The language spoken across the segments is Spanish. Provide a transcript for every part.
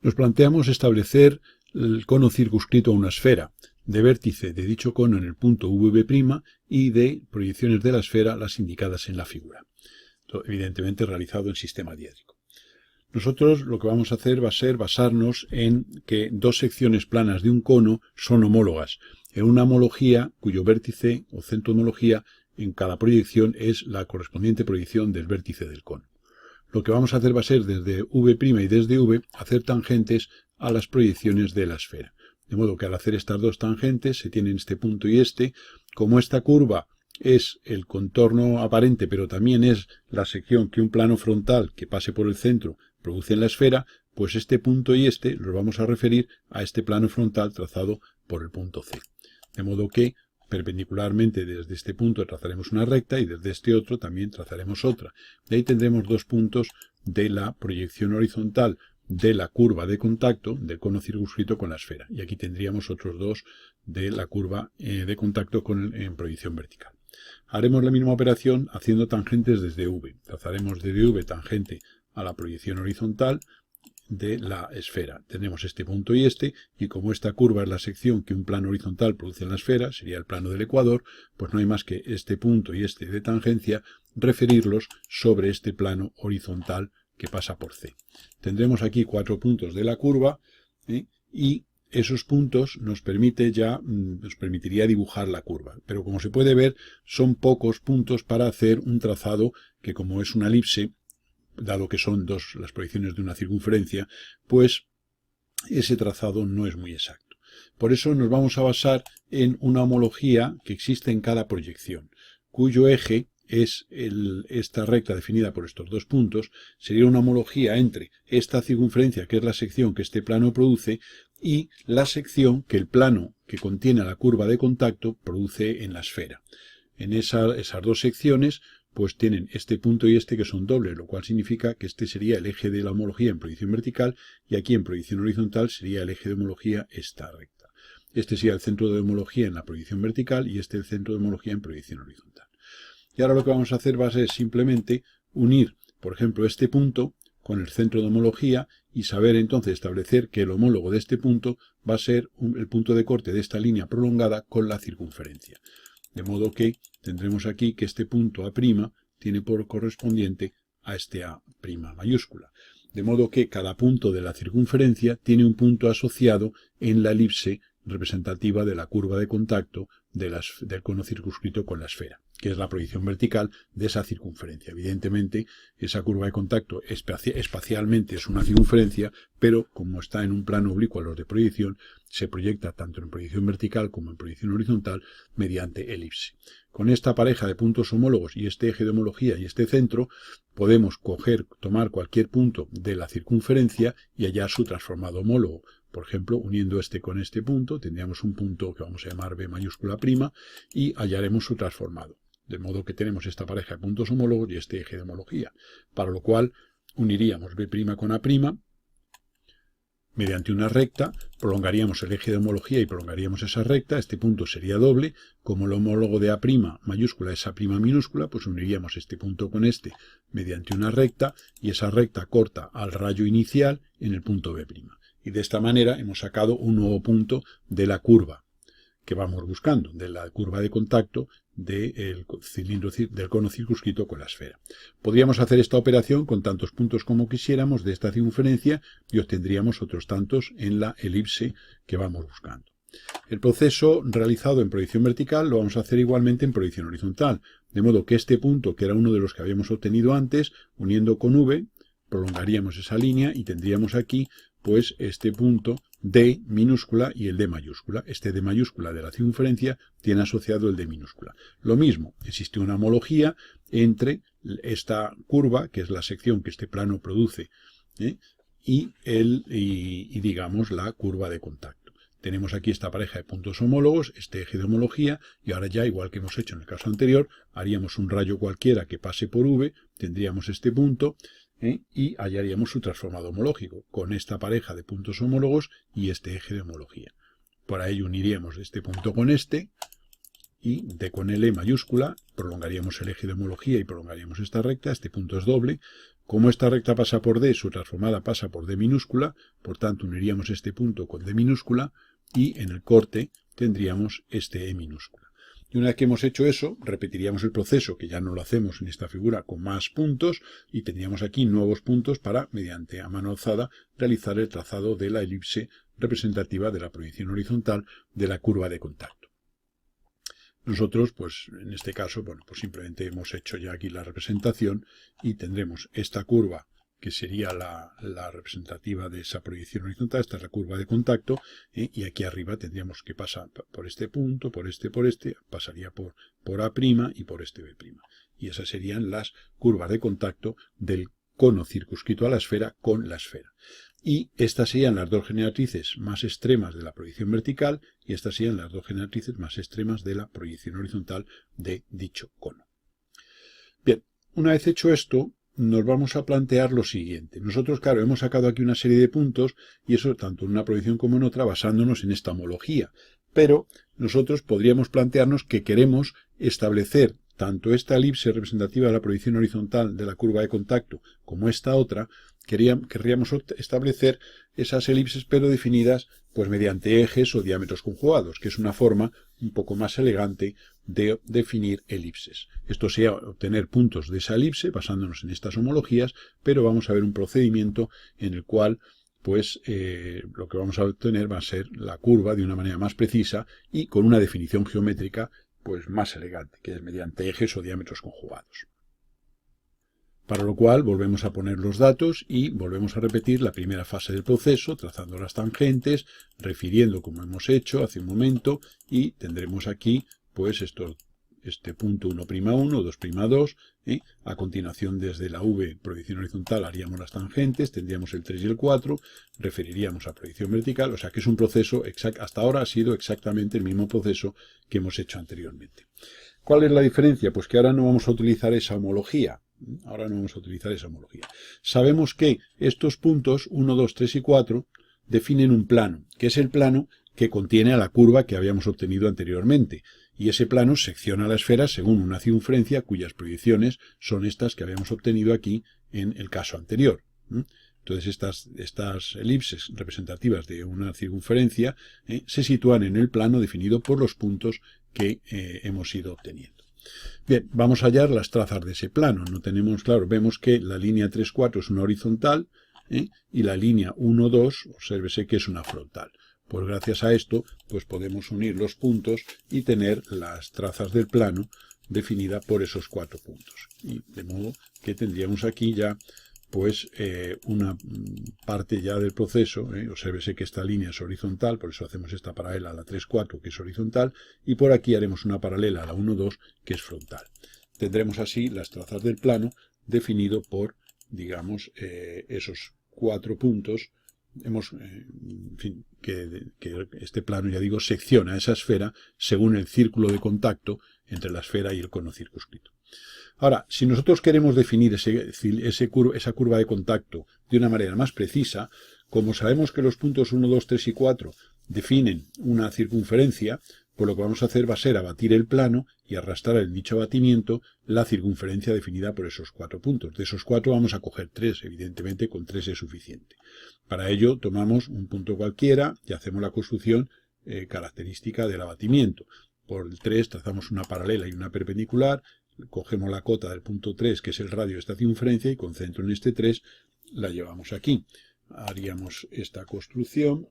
Nos planteamos establecer el cono circunscrito a una esfera, de vértice de dicho cono en el punto VB' y de proyecciones de la esfera las indicadas en la figura. Esto, evidentemente realizado en sistema diédrico. Nosotros lo que vamos a hacer va a ser basarnos en que dos secciones planas de un cono son homólogas, en una homología cuyo vértice o centro de homología en cada proyección es la correspondiente proyección del vértice del cono. Lo que vamos a hacer va a ser desde V' y desde V hacer tangentes a las proyecciones de la esfera. De modo que al hacer estas dos tangentes se tienen este punto y este. Como esta curva es el contorno aparente, pero también es la sección que un plano frontal que pase por el centro produce en la esfera, pues este punto y este los vamos a referir a este plano frontal trazado por el punto C. De modo que perpendicularmente desde este punto trazaremos una recta y desde este otro también trazaremos otra. De ahí tendremos dos puntos de la proyección horizontal de la curva de contacto del cono circunscrito con la esfera. Y aquí tendríamos otros dos de la curva de contacto en proyección vertical. Haremos la misma operación haciendo tangentes desde V. Trazaremos desde V tangente a la proyección horizontal de la esfera. Tenemos este punto y como esta curva es la sección que un plano horizontal produce en la esfera, sería el plano del ecuador, pues no hay más que este punto y este de tangencia, referirlos sobre este plano horizontal que pasa por C. Tendremos aquí 4 puntos de la curva y esos puntos nos permitiría dibujar la curva. Pero como se puede ver, son pocos puntos para hacer un trazado que, como es una elipse, dado que son las proyecciones de una circunferencia, pues ese trazado no es muy exacto. Por eso nos vamos a basar en una homología que existe en cada proyección, cuyo eje es esta recta definida por estos dos puntos. Sería una homología entre esta circunferencia, que es la sección que este plano produce, y la sección que el plano que contiene la curva de contacto produce en la esfera. En esas dos secciones pues tienen este punto y este que son dobles, lo cual significa que este sería el eje de la homología en proyección vertical y aquí en proyección horizontal sería el eje de homología esta recta. Este sería el centro de homología en la proyección vertical y este el centro de homología en proyección horizontal. Y ahora lo que vamos a hacer va a ser simplemente unir, por ejemplo, este punto con el centro de homología y saber entonces establecer que el homólogo de este punto va a ser el punto de corte de esta línea prolongada con la circunferencia. De modo que tendremos aquí que este punto A' tiene por correspondiente a este A' mayúscula. De modo que cada punto de la circunferencia tiene un punto asociado en la elipse representativa de la curva de contacto del cono circunscrito con la esfera, que es la proyección vertical de esa circunferencia. Evidentemente, esa curva de contacto espacialmente es una circunferencia, pero como está en un plano oblicuo a los de proyección, se proyecta tanto en proyección vertical como en proyección horizontal mediante elipse. Con esta pareja de puntos homólogos y este eje de homología y este centro, podemos tomar cualquier punto de la circunferencia y hallar su transformado homólogo. Por ejemplo, uniendo este con este punto, tendríamos un punto que vamos a llamar B mayúscula prima y hallaremos su transformado. De modo que tenemos esta pareja de puntos homólogos y este eje de homología. Para lo cual uniríamos B' con A' mediante una recta, prolongaríamos el eje de homología y prolongaríamos esa recta. Este punto sería doble. Como el homólogo de A' mayúscula es A' minúscula, pues uniríamos este punto con este mediante una recta y esa recta corta al rayo inicial en el punto B'. Y de esta manera hemos sacado un nuevo punto de la curva que vamos buscando, de la curva de contacto del cono circunscrito con la esfera. Podríamos hacer esta operación con tantos puntos como quisiéramos de esta circunferencia y obtendríamos otros tantos en la elipse que vamos buscando. El proceso realizado en proyección vertical lo vamos a hacer igualmente en proyección horizontal, de modo que este punto, que era uno de los que habíamos obtenido antes, uniendo con V, prolongaríamos esa línea y tendríamos aquí pues este punto D minúscula y el D mayúscula. Este D mayúscula de la circunferencia tiene asociado el D minúscula. Lo mismo, existe una homología entre esta curva, que es la sección que este plano produce, y digamos la curva de contacto. Tenemos aquí esta pareja de puntos homólogos, este eje de homología, y ahora ya, igual que hemos hecho en el caso anterior, haríamos un rayo cualquiera que pase por V, tendríamos este punto, y hallaríamos su transformado homológico, con esta pareja de puntos homólogos y este eje de homología. Por ello uniríamos este punto con este, y D con L mayúscula, prolongaríamos el eje de homología y prolongaríamos esta recta. Este punto es doble. Como esta recta pasa por D, su transformada pasa por D minúscula, por tanto uniríamos este punto con D minúscula y en el corte tendríamos este E minúscula. Y una vez que hemos hecho eso, repetiríamos el proceso, que ya no lo hacemos en esta figura, con más puntos, y tendríamos aquí nuevos puntos para, mediante a mano alzada, realizar el trazado de la elipse representativa de la proyección horizontal de la curva de contacto. Nosotros, pues en este caso, bueno, pues simplemente hemos hecho ya aquí la representación y tendremos esta curva que sería la representativa de esa proyección horizontal. Esta es la curva de contacto, y aquí arriba tendríamos que pasar por este punto, por este, pasaría por A' y por este B'. Y esas serían las curvas de contacto del cono circunscrito a la esfera con la esfera. Y estas serían las dos generatrices más extremas de la proyección vertical y estas serían las dos generatrices más extremas de la proyección horizontal de dicho cono. Bien, una vez hecho esto, nos vamos a plantear lo siguiente. Nosotros, claro, hemos sacado aquí una serie de puntos y eso tanto en una proyección como en otra basándonos en esta homología. Pero nosotros podríamos plantearnos que queremos establecer tanto esta elipse representativa de la proyección horizontal de la curva de contacto como esta otra. Querríamos establecer esas elipses pero definidas pues mediante ejes o diámetros conjugados, que es una forma un poco más elegante de definir elipses. Esto sería obtener puntos de esa elipse basándonos en estas homologías, pero vamos a ver un procedimiento en el cual pues lo que vamos a obtener va a ser la curva de una manera más precisa y con una definición geométrica pues más elegante, que es mediante ejes o diámetros conjugados. Para lo cual volvemos a poner los datos y volvemos a repetir la primera fase del proceso, trazando las tangentes, refiriendo como hemos hecho hace un momento, y tendremos aquí pues este punto 1'1, 2'2, a continuación desde la V, proyección horizontal, haríamos las tangentes, tendríamos el 3 y el 4, referiríamos a proyección vertical, o sea que es un proceso, hasta ahora ha sido exactamente el mismo proceso que hemos hecho anteriormente. ¿Cuál es la diferencia? Pues que ahora no vamos a utilizar esa homología. Sabemos que estos puntos 1, 2, 3 y 4 definen un plano, que es el plano que contiene a la curva que habíamos obtenido anteriormente. Y ese plano secciona la esfera según una circunferencia cuyas proyecciones son estas que habíamos obtenido aquí en el caso anterior. Entonces estas elipses representativas de una circunferencia se sitúan en el plano definido por los puntos que hemos ido obteniendo. Bien, vamos a hallar las trazas de ese plano. No tenemos claro, vemos que la línea 3, 4 es una horizontal y la línea 1, 2, obsérvese que es una frontal. Pues gracias a esto pues podemos unir los puntos y tener las trazas del plano definidas por esos 4 puntos. Y de modo que tendríamos aquí ya pues una parte ya del proceso. Obsérvese que esta línea es horizontal, por eso hacemos esta paralela a la 3, 4 que es horizontal, y por aquí haremos una paralela a la 1, 2 que es frontal. Tendremos así las trazas del plano definido por, digamos, esos 4 puntos. En fin, que este plano, ya digo, secciona esa esfera según el círculo de contacto entre la esfera y el cono circunscrito. Ahora, si nosotros queremos definir esa curva de contacto de una manera más precisa, como sabemos que los puntos 1, 2, 3 y 4 definen una circunferencia, pues lo que vamos a hacer va a ser abatir el plano y arrastrar en dicho abatimiento la circunferencia definida por esos 4 puntos. De esos 4 vamos a coger 3, evidentemente con 3 es suficiente. Para ello tomamos un punto cualquiera y hacemos la construcción característica del abatimiento. Por el 3 trazamos una paralela y una perpendicular, cogemos la cota del punto 3, que es el radio de esta circunferencia, y con centro en este 3 la llevamos aquí. Haríamos esta construcción,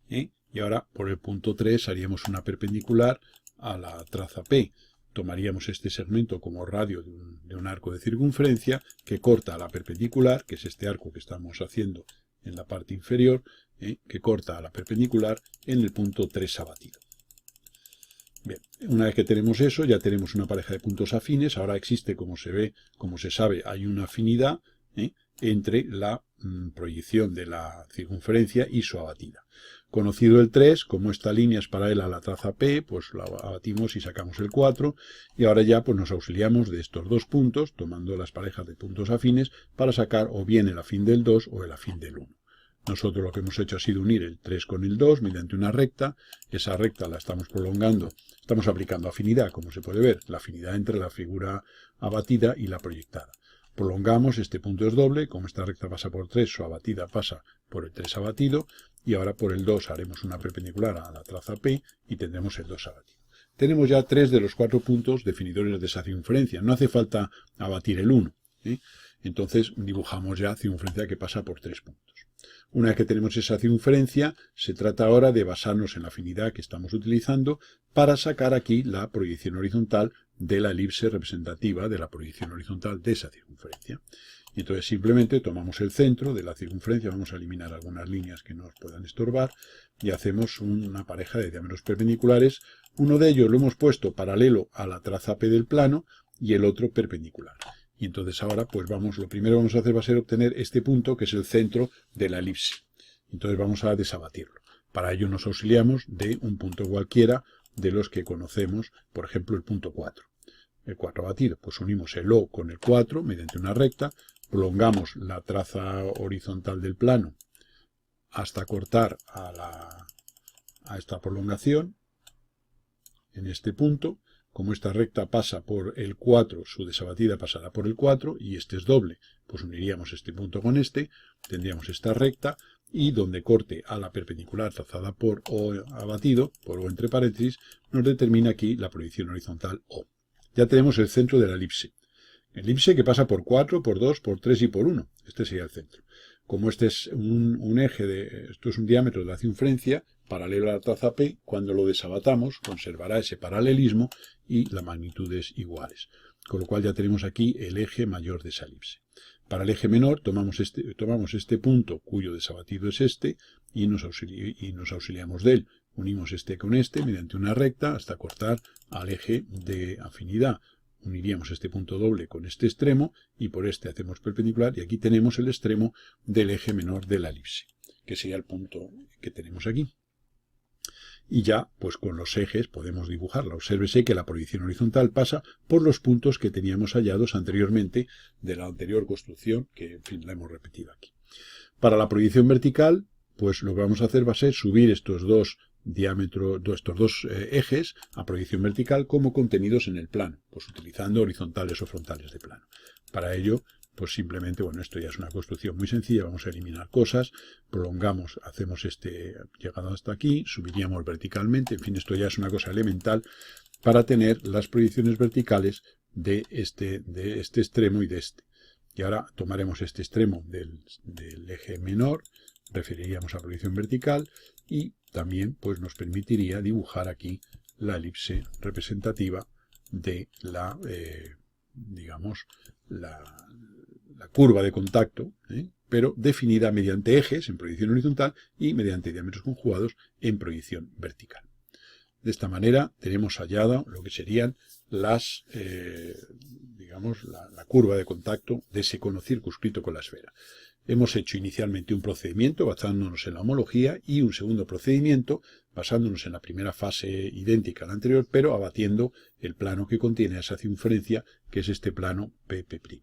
y ahora por el punto 3 haríamos una perpendicular a la traza P. Tomaríamos este segmento como radio de un arco de circunferencia que corta a la perpendicular, que es este arco que estamos haciendo en la parte inferior, que corta a la perpendicular en el punto 3 abatido. Bien, una vez que tenemos eso, ya tenemos una pareja de puntos afines. Ahora existe, como se ve, como se sabe, hay una afinidad entre la proyección de la circunferencia y su abatida. Conocido el 3, como esta línea es paralela a la traza P, pues la abatimos y sacamos el 4, y ahora ya pues nos auxiliamos de estos dos puntos, tomando las parejas de puntos afines, para sacar o bien el afín del 2 o el afín del 1. Nosotros lo que hemos hecho ha sido unir el 3 con el 2 mediante una recta. Esa recta la estamos prolongando, estamos aplicando afinidad, como se puede ver, la afinidad entre la figura abatida y la proyectada. Prolongamos, este punto es doble, como esta recta pasa por 3, su abatida pasa por el 3 abatido, y ahora por el 2 haremos una perpendicular a la traza P y tendremos el 2 abatido. Tenemos ya 3 de los 4 puntos definidores de esa circunferencia, no hace falta abatir el 1, ¿eh? Entonces dibujamos ya circunferencia que pasa por 3 puntos. Una vez que tenemos esa circunferencia, se trata ahora de basarnos en la afinidad que estamos utilizando para sacar aquí la proyección horizontal de la elipse representativa de la proyección horizontal de esa circunferencia. Y entonces simplemente tomamos el centro de la circunferencia, vamos a eliminar algunas líneas que nos puedan estorbar y hacemos una pareja de diámetros perpendiculares. Uno de ellos lo hemos puesto paralelo a la traza P del plano y el otro perpendicular. Y entonces ahora, pues lo primero que vamos a hacer va a ser obtener este punto que es el centro de la elipse. Entonces vamos a desabatirlo. Para ello nos auxiliamos de un punto cualquiera de los que conocemos, por ejemplo el punto 4. El 4 abatido, pues unimos el O con el 4 mediante una recta, prolongamos la traza horizontal del plano hasta cortar a esta prolongación en este punto. Como esta recta pasa por el 4, su desabatida pasará por el 4 y este es doble, pues uniríamos este punto con este, tendríamos esta recta y donde corte a la perpendicular trazada por O abatido, por O entre paréntesis, nos determina aquí la proyección horizontal O. Ya tenemos el centro de la elipse. Elipse que pasa por 4, por 2, por 3 y por 1. Este sería el centro. Como este es un eje, esto es un diámetro de la circunferencia, paralelo a la traza P, cuando lo desabatamos conservará ese paralelismo y las magnitudes iguales. Con lo cual ya tenemos aquí el eje mayor de esa elipse. Para el eje menor tomamos este punto cuyo desabatido es este y nos auxiliamos de él. Unimos este con este mediante una recta hasta cortar al eje de afinidad. Uniríamos este punto doble con este extremo y por este hacemos perpendicular y aquí tenemos el extremo del eje menor de la elipse, que sería el punto que tenemos aquí. Y ya, pues con los ejes podemos dibujarla. Obsérvese que la proyección horizontal pasa por los puntos que teníamos hallados anteriormente de la anterior construcción, que en fin la hemos repetido aquí. Para la proyección vertical, pues lo que vamos a hacer va a ser subir estos dos ejes a proyección vertical como contenidos en el plano, pues utilizando horizontales o frontales de plano. Para ello, pues simplemente, bueno, esto ya es una construcción muy sencilla, vamos a eliminar cosas, prolongamos, hacemos llegado hasta aquí, subiríamos verticalmente, en fin, esto ya es una cosa elemental para tener las proyecciones verticales de este extremo y de este. Y ahora tomaremos este extremo del eje menor, referiríamos a proyección vertical y también pues nos permitiría dibujar aquí la elipse representativa de la curva de contacto, pero definida mediante ejes en proyección horizontal y mediante diámetros conjugados en proyección vertical. De esta manera tenemos hallado lo que serían la curva de contacto de ese cono circunscrito con la esfera. Hemos hecho inicialmente un procedimiento basándonos en la homología y un segundo procedimiento basándonos en la primera fase idéntica a la anterior, pero abatiendo el plano que contiene esa circunferencia, que es este plano PP'.